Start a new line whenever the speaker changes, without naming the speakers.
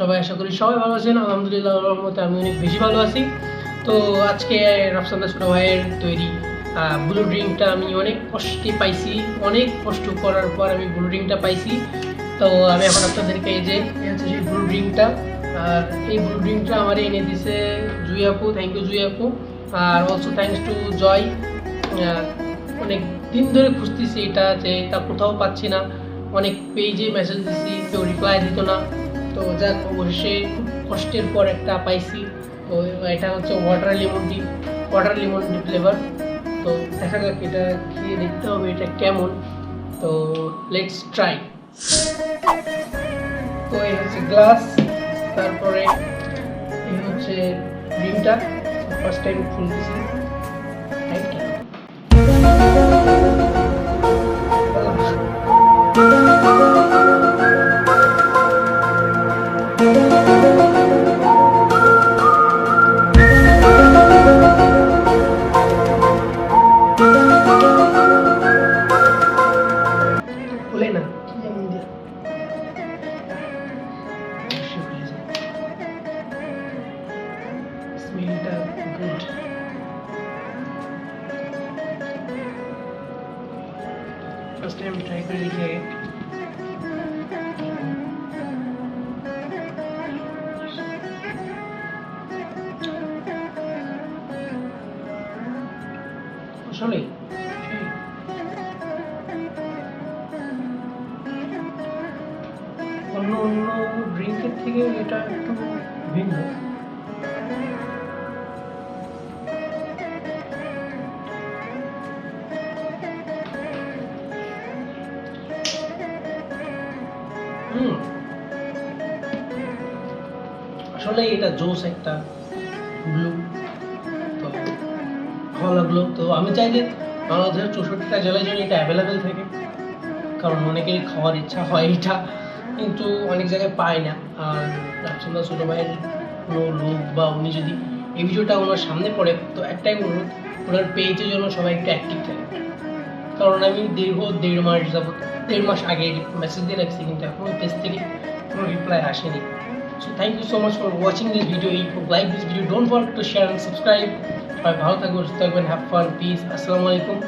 সবাই আশা করি সবাই ভালো আছেন। আলহামদুলিল্লাহ আল্লাহর রহমতে আমি অনেক বেশি ভালো আছি। তো আজকে রাফসান্দা ছোট ভাইয়ের তৈরি ব্লু ড্রিঙ্কটা আমি অনেক কষ্টে পাইছি, অনেক কষ্ট করার পর আমি ব্লু ড্রিঙ্কটা পাইছি। তো আমি এখন আপনাদেরকে এই যে হচ্ছে সেই ব্লু ড্রিঙ্কটা, আর এই ব্লু ড্রিঙ্কটা আমার এনে দিছে জুই আপু। থ্যাংক ইউ জুই আপু। আর অলসো থ্যাংকস টু জয়। অনেক দিন ধরে খুঁজতেছি এটা, যে তা কোথাও পাচ্ছি না। অনেক পেজে মেসেজ দিছি, কেউ রিপ্লাই দিত না। তো যাক, অবশ্যই খুব কষ্টের পর একটা পাইছি। তো এটা হচ্ছে ওয়াটার লেমন ডি ফ্লেভার। তো দেখা যাক, এটা খেয়ে দেখতে হবে এটা কেমন। তো লেটস ট্রাই। তো এই হচ্ছে গ্লাস, তারপরে এই হচ্ছে ড্রিঙ্কটা। First time খুলতেছি। খুলে না, যেমন দিয়ে স্মেলটা গুড। ফার্স্ট টাইম ট্রাই করে দেখি। আসলে অন্য অন্য ড্রিঙ্কের থেকে এটা একটু ভিন্ন। আসলে এটা জোস একটা ব্লু। তো ভালো লাগলো। তো আমি চাই যে বাংলাদেশের 64টা জেলায় যেন এটা অ্যাভেলেবেল থাকে, কারণ অনেকেরই খাওয়ার ইচ্ছা হয় এটা, কিন্তু অনেক জায়গায় পায় না। আর রাফসান্দা ছোট ভাইয়ের কোনো লোক বা উনি যদি এই ভিডিওটা ওনার সামনে পড়ে, তো একটাই অনুরোধ, ওনার পেজের জন্য সবাই একটু অ্যাক্টিভ থাকে। কারণ আমি দেড় মাস আগে মেসেজ দিয়ে রাখছি, কিন্তু এখনও পেজ থেকে কোনো রিপ্লাই আসেনি। So thank you so much for watching this video. If you like this video, don't forget to share and subscribe. সবাই ভালো থাকবেন, সুস্থ থাকবেন, হ্যাভ ফান, পিস। আসসালামু আলাইকুম।